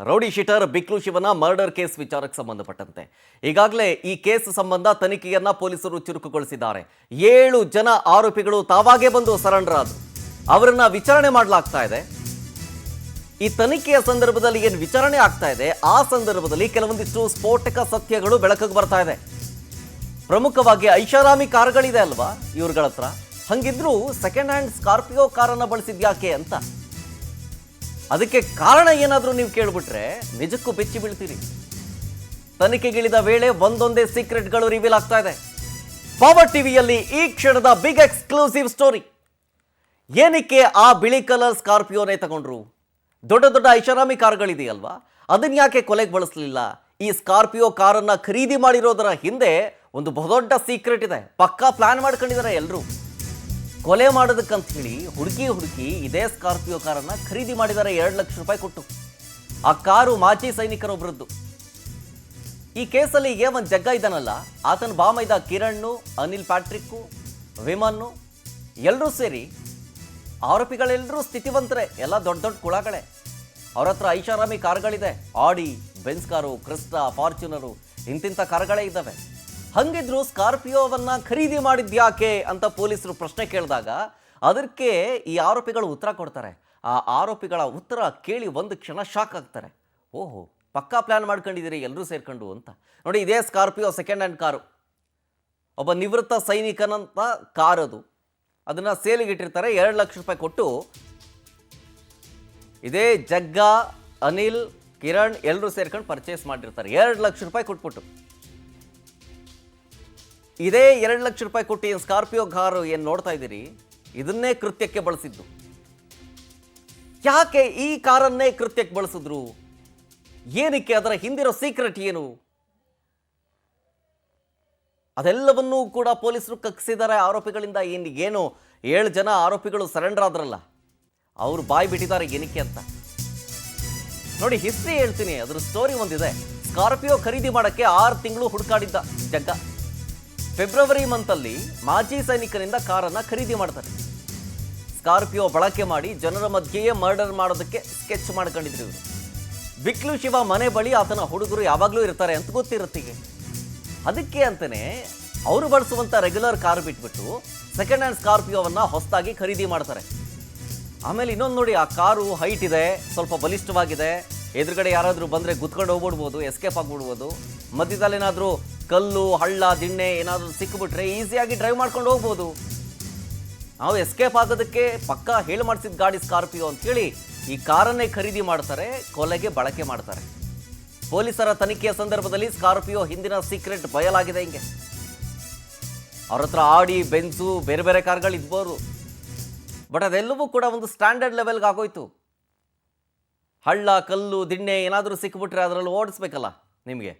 Rowdy sheeter ಬಿಕ್ಲು ಶಿವನ murder case ವಿಚಾರಕ್ಕೆ ಸಂಬಂಧಪಟ್ಟಂತೆ ಈಗಾಗಲೇ ಈ ಕೇಸ್ ಸಂಬಂಧ ತನಿಖೆಯನ್ನ ಪೊಲೀಸರು ಚುರುಕುಗೊಳಿಸಿದ್ದಾರೆ. 7 ಜನ ಆರೋಪಿಗಳು ತಾವಾಗೇ ಬಂದು ಸರೆಂಡರ್ ಆದರು. ಅವರನ್ನ ವಿಚಾರಣೆ ಮಾಡಲಾಗ್ತಾ ಇದೆ. ಈ ತನಿಖೆಯ ಸಂದರ್ಭದಲ್ಲಿ ಏನು ವಿಚಾರಣೆ ಆಗ್ತಾ ಇದೆ, ಆ ಸಂದರ್ಭದಲ್ಲಿ ಕೆಲವೊಂದಿಷ್ಟು ಸ್ಫೋಟಕ ಸತ್ಯಗಳು ಬೆಳಕಿಗೆ ಬರ್ತಾ ಇದೆ. ಪ್ರಮುಖವಾಗಿ ಐಷಾರಾಮಿ ಕಾರ್ಗಳಿದೆ ಅಲ್ವಾ ಇವ್ರಗಳ ಹತ್ರ, ಹಂಗಿದ್ರು ಸೆಕೆಂಡ್ ಹ್ಯಾಂಡ್ ಸ್ಕಾರ್ಪಿಯೋ ಕಾರನ್ನು ಬಳಸಿದ್ಯಾಕೆ ಅಂತ. ಅದಕ್ಕೆ ಕಾರಣ ಏನಾದರೂ ನೀವು ಕೇಳಿಬಿಟ್ರೆ ನಿಜಕ್ಕೂ ಬೆಚ್ಚಿ ಬೀಳ್ತೀರಿ. ತನಿಖೆಗಿಳಿದ ವೇಳೆ ಒಂದೊಂದೇ ಸೀಕ್ರೆಟ್ಗಳು ರಿವೀಲ್ ಆಗ್ತಾ ಇದೆ. ಪವರ್ ಟಿವಿಯಲ್ಲಿ ಈ ಕ್ಷಣದ ಬಿಗ್ ಎಕ್ಸ್ಕ್ಲೂಸಿವ್ ಸ್ಟೋರಿ. ಏನಕ್ಕೆ ಆ ಬಿಳಿ ಕಲರ್ ಸ್ಕಾರ್ಪಿಯೋನೇ ತಗೊಂಡ್ರು? ದೊಡ್ಡ ದೊಡ್ಡ ಐಷಾರಾಮಿ ಕಾರ್ಗಳಿದೆಯಲ್ವಾ, ಅದನ್ನ ಯಾಕೆ ಕೊಲೆಗೆ ಬಳಸಲಿಲ್ಲ? ಈ ಸ್ಕಾರ್ಪಿಯೋ ಕಾರನ್ನ ಖರೀದಿ ಮಾಡಿರೋದರ ಹಿಂದೆ ಒಂದು ಬಹುದೊಡ್ಡ ಸೀಕ್ರೆಟ್ ಇದೆ. ಪಕ್ಕಾ ಪ್ಲಾನ್ ಮಾಡ್ಕೊಂಡಿದ್ದಾರೆ ಎಲ್ಲರೂ. ಕೊಲೆ ಮಾಡೋದಕ್ಕಂತ ಹೇಳಿ ಹುಡುಕಿ ಇದೇ ಸ್ಕಾರ್ಪಿಯೋ ಕಾರನ್ನು ಖರೀದಿ ಮಾಡಿದ್ದಾರೆ 2 ಲಕ್ಷ ರೂಪಾಯಿ ಕೊಟ್ಟು. ಆ ಕಾರು ಮಾಜಿ ಸೈನಿಕರೊಬ್ಬರದ್ದು. ಈ ಕೇಸಲ್ಲಿ ಒಂದು ಜಗ್ಗ ಇದ್ದಾನಲ್ಲ, ಆತನ ಬಾಮೈದ ಕಿರಣ್, ಅನಿಲ್ ಪ್ಯಾಟ್ರಿಕ್ಕು, ವಿಮನ್ನು ಎಲ್ಲರೂ ಸೇರಿ ಆರೋಪಿಗಳೆಲ್ಲರೂ ಸ್ಥಿತಿವಂತರೇ, ಎಲ್ಲ ದೊಡ್ಡ ದೊಡ್ಡ ಕುಳಗಳೇ. ಅವ್ರ ಹತ್ರ ಐಷಾರಾಮಿ ಕಾರ್ಗಳಿದೆ. ಆಡಿ, ಬೆನ್ಸ್ ಕಾರು, ಕ್ರಿಸ್ಟಾ, ಫಾರ್ಚುನರು ಇಂತಿಂಥ ಕಾರ್ಗಳೇ ಇದ್ದಾವೆ. ಹಂಗಿದ್ರು ಸ್ಕಾರ್ಪಿಯೋವನ್ನ ಖರೀದಿ ಮಾಡಿದ್ಯಾಕೆ ಅಂತ ಪೊಲೀಸರು ಪ್ರಶ್ನೆ ಕೇಳಿದಾಗ ಅದಕ್ಕೆ ಈ ಆರೋಪಿಗಳು ಉತ್ತರ ಕೊಡ್ತಾರೆ. ಆ ಆರೋಪಿಗಳ ಉತ್ತರ ಕೇಳಿ ಒಂದು ಕ್ಷಣ ಶಾಕ್ ಆಗ್ತಾರೆ. ಓಹೋ, ಪಕ್ಕಾ ಪ್ಲ್ಯಾನ್ ಮಾಡ್ಕೊಂಡಿದ್ದೀರಿ ಎಲ್ಲರೂ ಸೇರ್ಕೊಂಡು ಅಂತ. ನೋಡಿ, ಇದೇ ಸ್ಕಾರ್ಪಿಯೋ ಸೆಕೆಂಡ್ ಹ್ಯಾಂಡ್ ಕಾರು. ಒಬ್ಬ ನಿವೃತ್ತ ಸೈನಿಕನಂತ ಕಾರ್ ಅದು. ಅದನ್ನು ಸೇಲಿಗೆ ಇಟ್ಟಿರ್ತಾರೆ. 2 ಲಕ್ಷ ರೂಪಾಯಿ ಕೊಟ್ಟು ಇದೇ ಜಗ್ಗ, ಅನಿಲ್, ಕಿರಣ್ ಎಲ್ಲರೂ ಸೇರ್ಕೊಂಡು ಪರ್ಚೇಸ್ ಮಾಡಿರ್ತಾರೆ. 2 ಲಕ್ಷ ರೂಪಾಯಿ ಕೊಟ್ಬಿಟ್ಟು ಇದೇ 2 ಲಕ್ಷ ರೂಪಾಯಿ ಕೊಟ್ಟು ಏನು ಸ್ಕಾರ್ಪಿಯೋ ಕಾರು ಏನು ನೋಡ್ತಾ ಇದ್ದೀರಿ, ಇದನ್ನೇ ಕೃತ್ಯಕ್ಕೆ ಬಳಸಿದ್ದು. ಯಾಕೆ ಈ ಕಾರನ್ನೇ ಕೃತ್ಯಕ್ಕೆ ಬಳಸಿದ್ರು? ಏನಕ್ಕೆ? ಅದರ ಹಿಂದಿರೋ ಸೀಕ್ರೆಟ್ ಏನು? ಅದೆಲ್ಲವನ್ನೂ ಕೂಡ ಪೊಲೀಸರು ಕಕ್ಕಿಸಿದ್ದಾರೆ ಆರೋಪಿಗಳಿಂದ. ಏನು 7 ಜನ ಆರೋಪಿಗಳು ಸರೆಂಡರ್ ಆದ್ರಲ್ಲ, ಅವರು ಬಾಯಿ ಬಿಟ್ಟಿದ್ದಾರೆ ಏನಕ್ಕೆ ಅಂತ. ನೋಡಿ, ಹಿಸ್ಟ್ರಿ ಹೇಳ್ತೀನಿ, ಅದ್ರ ಸ್ಟೋರಿ ಒಂದಿದೆ. ಸ್ಕಾರ್ಪಿಯೋ ಖರೀದಿ ಮಾಡೋಕ್ಕೆ 6 ತಿಂಗಳು ಹುಡುಕಾಡಿದ್ದ ಜಗ್ಗ. ಫೆಬ್ರವರಿ ಮಂತಲ್ಲಿ ಮಾಜಿ ಸೈನಿಕರಿಂದ ಕಾರನ್ನು ಖರೀದಿ ಮಾಡ್ತಾರೆ. ಸ್ಕಾರ್ಪಿಯೋ ಬಳಕೆ ಮಾಡಿ ಜನರ ಮಧ್ಯೆಯೇ ಮರ್ಡರ್ ಮಾಡೋದಕ್ಕೆ ಸ್ಕೆಚ್ ಮಾಡ್ಕೊಂಡಿದ್ರು ಇವರು. ಬಿಕ್ಲು ಶಿವ ಮನೆ ಬಳಿ ಆತನ ಹುಡುಗರು ಯಾವಾಗಲೂ ಇರ್ತಾರೆ ಅಂತ ಗೊತ್ತಿರುತ್ತೀಗೆ. ಅದಕ್ಕೆ ಅಂತಲೇ ಅವರು ಬಳಸುವಂಥ ರೆಗ್ಯುಲರ್ ಕಾರ್ ಬಿಟ್ಬಿಟ್ಟು ಸೆಕೆಂಡ್ ಹ್ಯಾಂಡ್ ಸ್ಕಾರ್ಪಿಯೋವನ್ನು ಹೊಸದಾಗಿ ಖರೀದಿ ಮಾಡ್ತಾರೆ. ಆಮೇಲೆ ಇನ್ನೊಂದು ನೋಡಿ, ಆ ಕಾರು ಹೈಟ್ ಇದೆ, ಸ್ವಲ್ಪ ಬಲಿಷ್ಠವಾಗಿದೆ. ಎದುರುಗಡೆ ಯಾರಾದರೂ ಬಂದರೆ ಗುತ್ಕೊಂಡು ಹೋಗ್ಬಿಡ್ಬೋದು, ಎಸ್ಕೇಪ್ ಆಗಿಬಿಡ್ಬೋದು. ಮಧ್ಯದಲ್ಲಿ ಏನಾದರೂ ಕಲ್ಲು, ಹಳ್ಳ, ದಿಣ್ಣೆ ಏನಾದರೂ ಸಿಕ್ಕಿಬಿಟ್ರೆ ಈಸಿಯಾಗಿ ಡ್ರೈವ್ ಮಾಡ್ಕೊಂಡು ಹೋಗ್ಬೋದು. ನಾವು ಎಸ್ಕೇಪ್ ಆಗೋದಕ್ಕೆ ಪಕ್ಕಾ ಹೇಳಿ ಮಾಡಿಸಿದ ಗಾಡಿ ಸ್ಕಾರ್ಪಿಯೋ ಅಂತೇಳಿ ಈ ಕಾರನ್ನೇ ಖರೀದಿ ಮಾಡ್ತಾರೆ, ಕೊಲೆಗೆ ಬಳಕೆ ಮಾಡ್ತಾರೆ. ಪೊಲೀಸರ ತನಿಖೆಯ ಸಂದರ್ಭದಲ್ಲಿ ಸ್ಕಾರ್ಪಿಯೋ ಹಿಂದಿನ ಸೀಕ್ರೆಟ್ ಬಯಲಾಗಿದೆ. ಹಿಂಗೆ ಅವ್ರ ಹತ್ರ ಆಡಿ, ಬೆನ್ಸು, ಬೇರೆ ಬೇರೆ ಕಾರ್ಗಳು ಇದ್ಬೋದು. ಬಟ್ ಅದೆಲ್ಲವೂ ಕೂಡ ಒಂದು ಸ್ಟ್ಯಾಂಡರ್ಡ್ ಲೆವೆಲ್ಗೆ ಆಗೋಯ್ತು. ಹಳ್ಳ, ಕಲ್ಲು, ದಿಣ್ಣೆ ಏನಾದರೂ ಸಿಕ್ಕಿಬಿಟ್ರೆ ಅದರಲ್ಲಿ ಓಡಿಸ್ಬೇಕಲ್ಲ ನಿಮಗೆ.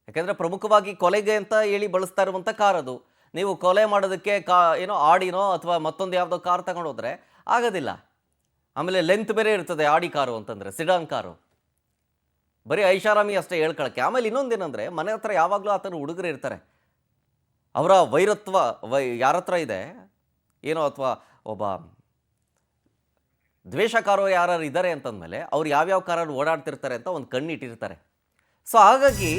ಯಾಕೆಂದರೆ ಪ್ರಮುಖವಾಗಿ ಕೊಲೆಗೆ ಅಂತ ಹೇಳಿ ಬಳಸ್ತಾ ಇರುವಂಥ ಕಾರ್ ಅದು. ನೀವು ಕೊಲೆ ಮಾಡೋದಕ್ಕೆ ಏನೋ ಆಡಿನೋ ಅಥವಾ ಮತ್ತೊಂದು ಯಾವುದೋ ಕಾರ್ ತಗೊಂಡೋದ್ರೆ ಆಗೋದಿಲ್ಲ. ಆಮೇಲೆ ಲೆಂತ್ ಬೇರೆ ಇರ್ತದೆ ಆಡಿ ಕಾರು ಅಂತಂದರೆ, ಸಿಡಾನ್ ಕಾರು. ಬರೀ ಐಷಾರಾಮಿ ಅಷ್ಟೇ ಹೇಳ್ಕೊಳಕ್ಕೆ. ಆಮೇಲೆ ಇನ್ನೊಂದೇನೆಂದರೆ, ಮನೆ ಹತ್ರ ಯಾವಾಗಲೂ ಆ ಥರ ಹುಡುಗರು ಇರ್ತಾರೆ. ಅವರ ವೈರತ್ವ ಯಾರ ಹತ್ರ ಇದೆ ಏನೋ, ಅಥವಾ ಒಬ್ಬ ದ್ವೇಷಕಾರೋ ಯಾರು ಇದ್ದಾರೆ ಅಂತಂದಮೇಲೆ ಅವ್ರು ಯಾವ್ಯಾವ ಕಾರಲ್ಲಿ ಓಡಾಡ್ತಿರ್ತಾರೆ ಅಂತ ಒಂದು ಕಣ್ಣಿಟ್ಟಿರ್ತಾರೆ. ಸೊ ಹಾಗಾಗಿ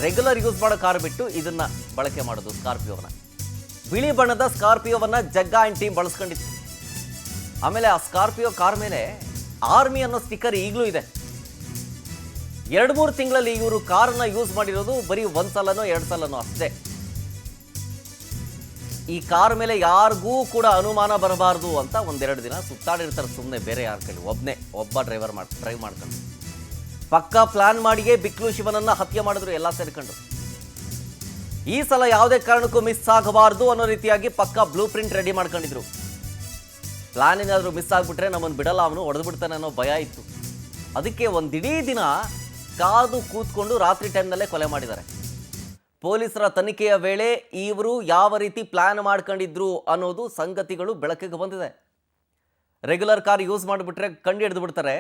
ರೆಗ್ಯುಲರ್ ಯೂಸ್ ಮಾಡೋ ಕಾರ್ ಬಿಟ್ಟು ಇದನ್ನು ಬಳಕೆ ಮಾಡೋದು ಸ್ಕಾರ್ಪಿಯೋನ. ಬಿಳಿ ಬಣ್ಣದ ಸ್ಕಾರ್ಪಿಯೋವನ್ನು ಜಗ್ಗ ಆ್ಯಂಡ್ ಟೀಮ್ ಬಳಸ್ಕೊಂಡಿತ್ತು. ಆಮೇಲೆ ಆ ಸ್ಕಾರ್ಪಿಯೋ ಕಾರ್ ಮೇಲೆ ಆರ್ಮಿ ಅನ್ನೋ ಸ್ಟಿಕ್ಕರ್ ಈಗಲೂ ಇದೆ. 2-3 ತಿಂಗಳಲ್ಲಿ ಇವರು ಕಾರನ್ನು ಯೂಸ್ ಮಾಡಿರೋದು ಬರೀ 1 ಸಲನೋ 2 ಸಲನೋ ಅಷ್ಟೇ. ಈ ಕಾರ್ ಮೇಲೆ ಯಾರಿಗೂ ಕೂಡ ಅನುಮಾನ ಬರಬಾರ್ದು ಅಂತ 1-2 ದಿನ ಸುತ್ತಾಡಿರ್ತಾರೆ ಸುಮ್ಮನೆ, ಬೇರೆ ಯಾರ ಕೈಲಿ, ಒಬ್ಬ ಡ್ರೈವ್ ಮಾಡ್ಕೊಂಡು. ಪಕ್ಕಾ ಪ್ಲಾನ್ ಮಾಡಿಯೇ ಬಿಕ್ಲು ಶಿವನನ್ನ ಹತ್ಯೆ ಮಾಡಿದ್ರು ಎಲ್ಲ ಸೇರ್ಕೊಂಡು. ಈ ಸಲ ಯಾವುದೇ ಕಾರಣಕ್ಕೂ ಮಿಸ್ ಆಗಬಾರ್ದು ಅನ್ನೋ ರೀತಿಯಾಗಿ ಪಕ್ಕಾ ಬ್ಲೂ ಪ್ರಿಂಟ್ ರೆಡಿ ಮಾಡ್ಕೊಂಡಿದ್ರು. ಪ್ಲಾನ್ ಏನಾದರೂ ಮಿಸ್ ಆಗಿಬಿಟ್ರೆ ನಮ್ಮನ್ನು ಬಿಡಲ್ಲ, ಅವನು ಹೊಡೆದು ಬಿಡ್ತಾನೆ ಅನ್ನೋ ಭಯ ಇತ್ತು. ಅದಕ್ಕೆ ಒಂದಿಡೀ ದಿನ ಕಾದು ಕೂತ್ಕೊಂಡು ರಾತ್ರಿ ಟೈಮ್ನಲ್ಲೇ ಕೊಲೆ ಮಾಡಿದ್ದಾರೆ. ಪೊಲೀಸರ ತನಿಖೆಯ ವೇಳೆ ಇವರು ಯಾವ ರೀತಿ ಪ್ಲಾನ್ ಮಾಡ್ಕೊಂಡಿದ್ರು ಅನ್ನೋದು ಸಂಗತಿಗಳು ಬೆಳಕಿಗೆ ಬಂದಿದೆ. ರೆಗ್ಯುಲರ್ ಕಾರ್ ಯೂಸ್ ಮಾಡಿಬಿಟ್ರೆ ಕಂಡು ಹಿಡಿದು ಬಿಡ್ತಾರೆ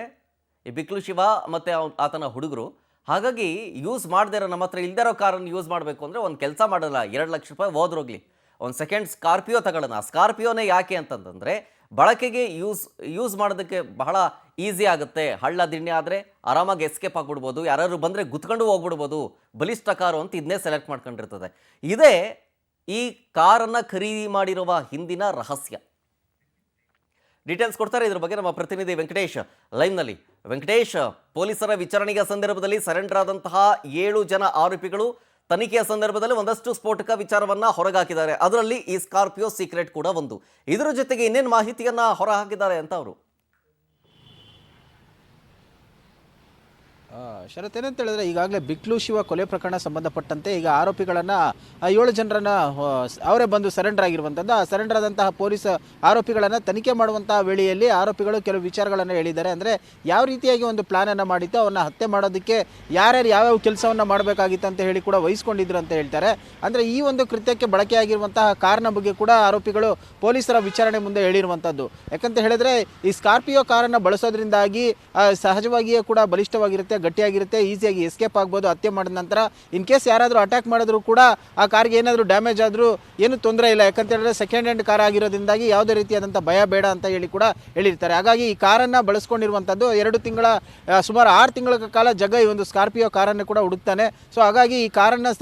ಈ ಬಿಕ್ಲು ಶಿವ ಮತ್ತು ಆತನ ಹುಡುಗರು. ಹಾಗಾಗಿ ಯೂಸ್ ಮಾಡದೇ ಇರೋ, ನಮ್ಮ ಹತ್ರ ಇಲ್ದಿರೋ ಕಾರನ್ನು ಯೂಸ್ ಮಾಡಬೇಕು ಅಂದರೆ ಒಂದು ಕೆಲಸ ಮಾಡಲ್ಲ. 2 ಲಕ್ಷ ರೂಪಾಯಿ ಹೋದ್ರೋಗ್ಲಿ, ಒಂದು ಸೆಕೆಂಡ್ ಸ್ಕಾರ್ಪಿಯೋ ತಗೊಳ್ಳೋಣ. ಸ್ಕಾರ್ಪಿಯೋನೇ ಯಾಕೆ ಅಂತಂದರೆ ಬಳಕೆಗೆ ಯೂಸ್ ಮಾಡೋದಕ್ಕೆ ಬಹಳ ಈಸಿ ಆಗುತ್ತೆ. ಹಳ್ಳ ದಿಣ್ಣೆ ಆದರೆ ಆರಾಮಾಗಿ ಎಸ್ಕೇಪ್ ಆಗಿಬಿಡ್ಬೋದು, ಯಾರಾದ್ರು ಬಂದರೆ ಗುತ್ಕೊಂಡು ಹೋಗ್ಬಿಡ್ಬೋದು, ಬಲಿಷ್ಠ ಕಾರು ಅಂತ ಇದನ್ನೇ ಸೆಲೆಕ್ಟ್ ಮಾಡ್ಕೊಂಡಿರ್ತದೆ. ಇದೇ ಈ ಕಾರನ್ನು ಖರೀದಿ ಮಾಡಿರುವ ಹಿಂದಿನ ರಹಸ್ಯ. ಡೀಟೇಲ್ಸ್ ಕೊಡ್ತಾರೆ ಇದ್ರ ಬಗ್ಗೆ ನಮ್ಮ ಪ್ರತಿನಿಧಿ ವೆಂಕಟೇಶ್ ಲೈವ್ನಲ್ಲಿ. ವೆಂಕಟೇಶ್, ಪೊಲೀಸರ ವಿಚಾರಣೆಯ ಸಂದರ್ಭದಲ್ಲಿ ಸರೆಂಡರ್ ಆದಂತಹ 7 ಜನ ಆರೋಪಿಗಳು ತನಿಖೆಯ ಸಂದರ್ಭದಲ್ಲಿ ಒಂದಷ್ಟು ಸ್ಫೋಟಕ ವಿಚಾರವನ್ನ ಹೊರಗಾಕಿದ್ದಾರೆ. ಅದರಲ್ಲಿ ಈ ಸ್ಕಾರ್ಪಿಯೋ ಸೀಕ್ರೆಟ್ ಕೂಡ ಒಂದು. ಇದರ ಜೊತೆಗೆ ಇನ್ನೇನು ಮಾಹಿತಿಯನ್ನ ಹೊರಹಾಕಿದ್ದಾರೆ ಅಂತ ಅವರು. ಶರತ್, ಏನಂತ ಹೇಳಿದ್ರೆ ಈಗಾಗಲೇ ಬಿಕ್ಲು ಶಿವ ಕೊಲೆ ಪ್ರಕರಣ ಸಂಬಂಧಪಟ್ಟಂತೆ ಈಗ ಆರೋಪಿಗಳನ್ನು 7 ಜನರನ್ನು ಅವರೇ ಬಂದು ಸರೆಂಡರ್ ಆಗಿರುವಂಥದ್ದು. ಆ ಸರೆಂಡರ್ ಆದಂತಹ ಪೊಲೀಸ್ ಆರೋಪಿಗಳನ್ನು ತನಿಖೆ ಮಾಡುವಂತಹ ವೇಳೆಯಲ್ಲಿ ಆರೋಪಿಗಳು ಕೆಲವು ವಿಚಾರಗಳನ್ನು ಹೇಳಿದ್ದಾರೆ. ಅಂದರೆ ಯಾವ ರೀತಿಯಾಗಿ ಒಂದು ಪ್ಲಾನನ್ನು ಮಾಡಿತ್ತು, ಅವನ್ನ ಹತ್ಯೆ ಮಾಡೋದಕ್ಕೆ ಯಾರ್ಯಾರು ಯಾವ್ಯಾವ ಕೆಲಸವನ್ನು ಮಾಡಬೇಕಾಗಿತ್ತು ಅಂತ ಹೇಳಿ ಕೂಡ ವಹಿಸ್ಕೊಂಡಿದ್ರು ಅಂತ ಹೇಳ್ತಾರೆ. ಅಂದರೆ ಈ ಒಂದು ಕೃತ್ಯಕ್ಕೆ ಬಳಕೆಯಾಗಿರುವಂತಹ ಕಾರಿನ ಬಗ್ಗೆ ಕೂಡ ಆರೋಪಿಗಳು ಪೊಲೀಸರ ವಿಚಾರಣೆ ಮುಂದೆ ಹೇಳಿರುವಂಥದ್ದು. ಯಾಕಂತ ಹೇಳಿದ್ರೆ ಈ ಸ್ಕಾರ್ಪಿಯೋ ಕಾರನ್ನು ಬಳಸೋದ್ರಿಂದಾಗಿ ಸಹಜವಾಗಿಯೇ ಕೂಡ ಬಲಿಷ್ಠವಾಗಿರುತ್ತೆ, ಗಟ್ಟಿಯಾಗಿರುತ್ತೆ, ಈಸಿಯಾಗಿ ಎಸ್ಕೇಪ್ ಆಗ್ಬೋದು. ಹತ್ಯೆ ಮಾಡಿದ ನಂತರ ಇನ್ ಕೇಸ್ ಯಾರಾದರೂ ಅಟ್ಯಾಕ್ ಮಾಡಿದ್ರು ಕೂಡ ಆ ಕಾರ್ಗೆ ಏನಾದರೂ ಡ್ಯಾಮೇಜ್ ಆದರೂ ಏನು ತೊಂದರೆ ಇಲ್ಲ. ಯಾಕಂತ ಹೇಳಿದ್ರೆ ಸೆಕೆಂಡ್ ಹ್ಯಾಂಡ್ ಕಾರ್ ಆಗಿರೋದ್ರಿಂದಾಗಿ ಯಾವುದೇ ರೀತಿಯಾದಂಥ ಭಯ ಬೇಡ ಅಂತ ಹೇಳಿ ಕೂಡ ಹೇಳಿರ್ತಾರೆ. ಹಾಗಾಗಿ ಈ ಕಾರನ್ನು ಬಳಸ್ಕೊಂಡಿರುವಂಥದ್ದು 2 ತಿಂಗಳ ಸುಮಾರು 6 ತಿಂಗಳ ಕಾಲ ಜಗ ಈ ಒಂದು ಸ್ಕಾರ್ಪಿಯೋ ಕಾರನ್ನು ಕೂಡ ಹುಡುಕ್ತಾನೆ. ಸೊ ಹಾಗಾಗಿ ಈ ಕಾರನ್ನು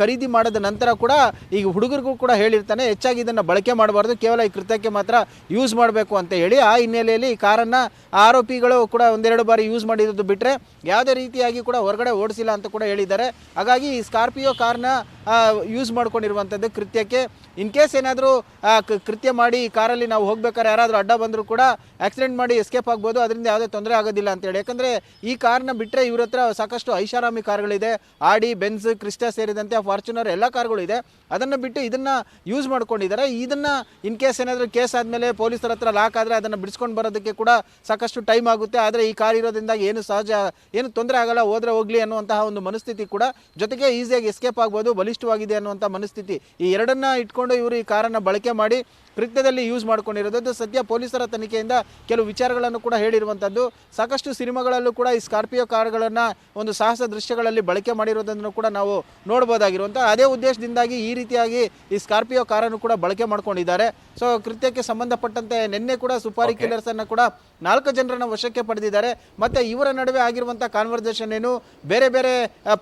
ಖರೀದಿ ಮಾಡಿದ ನಂತರ ಕೂಡ ಈಗ ಹುಡುಗರಿಗೂ ಕೂಡ ಹೇಳಿರ್ತಾನೆ, ಹೆಚ್ಚಾಗಿ ಇದನ್ನು ಬಳಕೆ ಮಾಡಬಾರ್ದು, ಕೇವಲ ಈ ಕೃತ್ಯಕ್ಕೆ ಮಾತ್ರ ಯೂಸ್ ಮಾಡಬೇಕು ಅಂತ ಹೇಳಿ. ಆ ಹಿನ್ನೆಲೆಯಲ್ಲಿ ಈ ಕಾರನ್ನು ಆರೋಪಿಗಳು ಕೂಡ 1-2 ಬಾರಿ ಯೂಸ್ ಮಾಡಿರೋದು ಬಿಟ್ಟರೆ ಯಾವುದೇ ರೀತಿಯಾಗಿ ಕೂಡ ಹೊರಗಡೆ ಓಡಿಸಿಲ್ಲ ಅಂತ ಕೂಡ ಹೇಳಿದ್ದಾರೆ. ಹಾಗಾಗಿ ಈ ಸ್ಕಾರ್ಪಿಯೋ ಕಾರ್ನ ಯೂಸ್ ಮಾಡ್ಕೊಂಡಿರುವಂಥದ್ದು ಕೃತ್ಯಕ್ಕೆ. ಇನ್ ಕೇಸ್ ಏನಾದರೂ ಕೃತ್ಯ ಮಾಡಿ ಈ ಕಾರಲ್ಲಿ ನಾವು ಹೋಗ್ಬೇಕಾದ್ರೆ ಯಾರಾದರೂ ಅಡ್ಡ ಬಂದರೂ ಕೂಡ ಆಕ್ಸಿಡೆಂಟ್ ಮಾಡಿ ಎಸ್ಕೇಪ್ ಆಗ್ಬೋದು, ಅದರಿಂದ ಯಾವುದೇ ತೊಂದರೆ ಆಗೋದಿಲ್ಲ ಅಂತೇಳಿ. ಯಾಕಂದರೆ ಈ ಕಾರ್ನ ಬಿಟ್ಟರೆ ಇವ್ರ ಹತ್ರ ಸಾಕಷ್ಟು ಐಷಾರಾಮಿ ಕಾರ್ಗಳಿದೆ. ಆಡಿ, ಬೆನ್ಸ್, ಕ್ರಿಸ್ಟಾ ಸೇರಿದಂತೆ ಫಾರ್ಚುನರ್ ಎಲ್ಲ ಕಾರ್ಗಳು ಇದೆ. ಅದನ್ನು ಬಿಟ್ಟು ಇದನ್ನು ಯೂಸ್ ಮಾಡ್ಕೊಂಡಿದ್ದಾರೆ. ಇದನ್ನು ಇನ್ ಕೇಸ್ ಏನಾದರೂ ಕೇಸ್ ಆದಮೇಲೆ ಪೊಲೀಸರ ಹತ್ರ ಲಾಕ್ ಆದರೆ ಅದನ್ನು ಬಿಡಿಸ್ಕೊಂಡು ಬರೋದಕ್ಕೆ ಕೂಡ ಸಾಕಷ್ಟು ಟೈಮ್ ಆಗುತ್ತೆ. ಆದರೆ ಈ ಕಾರ್ ಇರೋದ್ರಿಂದ ಏನು ತೊಂದರೆ ಆಗಲ್ಲ, ಹೋದರೆ ಹೋಗಲಿ ಅನ್ನುವಂತಹ ಒಂದು ಮನಸ್ಥಿತಿ ಕೂಡ, ಜೊತೆಗೆ ಈಸಿಯಾಗಿ ಎಸ್ಕೇಪ್ ಆಗ್ಬೋದು, ಬಲಿಷ್ಠವಾಗಿದೆ ಅನ್ನುವಂಥ ಮನಸ್ಥಿತಿ, ಈ ಎರಡನ್ನ ಇಟ್ಕೊಂಡು ಇವರು ಈ ಕಾರನ್ನು ಬಳಕೆ ಮಾಡಿ ಕೃತ್ಯದಲ್ಲಿ ಯೂಸ್ ಮಾಡ್ಕೊಂಡಿರೋದು. ಸದ್ಯ ಪೊಲೀಸರ ತನಿಖೆಯಿಂದ ಕೆಲವು ವಿಚಾರಗಳನ್ನು ಕೂಡ ಹೇಳಿರುವಂಥದ್ದು. ಸಾಕಷ್ಟು ಸಿನಿಮಾಗಳಲ್ಲೂ ಕೂಡ ಈ ಸ್ಕಾರ್ಪಿಯೋ ಕಾರ್ಗಳನ್ನು ಒಂದು ಸಾಹಸ ದೃಶ್ಯಗಳಲ್ಲಿ ಬಳಕೆ ಮಾಡಿರೋದನ್ನು ಕೂಡ ನಾವು ನೋಡ್ಬೋದಾಗಿರುವಂಥ ಅದೇ ಉದ್ದೇಶದಿಂದಾಗಿ ಈ ರೀತಿಯಾಗಿ ಈ ಸ್ಕಾರ್ಪಿಯೋ ಕಾರನ್ನು ಕೂಡ ಬಳಕೆ ಮಾಡ್ಕೊಂಡಿದ್ದಾರೆ. ಸೊ ಕೃತ್ಯಕ್ಕೆ ಸಂಬಂಧಪಟ್ಟಂತೆ ನಿನ್ನೆ ಕೂಡ ಸುಪಾರಿ ಕಿಲ್ಲರ್ಸನ್ನು ಕೂಡ 4 ಜನರನ್ನು ವಶಕ್ಕೆ ಪಡೆದಿದ್ದಾರೆ. ಮತ್ತು ಇವರ ನಡುವೆ ಆಗಿರುವಂಥ ಕಾನ್ವರ್ಸೇಷನ್ ಏನು, ಬೇರೆ ಬೇರೆ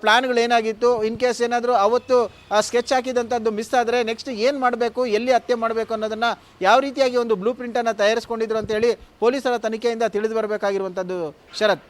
ಪ್ಲಾನ್ಗಳು ಏನಾಗಿತ್ತು, ಇನ್ ಕೇಸ್ ಏನಾದರೂ ಅವತ್ತು ಸ್ಕೆಚ್ ಹಾಕಿದಂಥದ್ದು ಮಿಸ್ ಆದರೆ ನೆಕ್ಸ್ಟ್ ಏನು ಮಾಡಬೇಕು, ಎಲ್ಲಿ ಹತ್ಯೆ ಮಾಡಬೇಕು ಅನ್ನೋದನ್ನು ಯಾವ ರೀತಿಯಾಗಿ ಒಂದು ಬ್ಲೂ ಪ್ರಿಂಟನ್ನು ತಯಾರಿಸ್ಕೊಂಡಿದ್ರು ಅಂತೇಳಿ ಪೊಲೀಸರ ತನಿಖೆಯಿಂದ ತಿಳಿದು ಬರಬೇಕಾಗಿರುವಂಥದ್ದು ಶರತ್.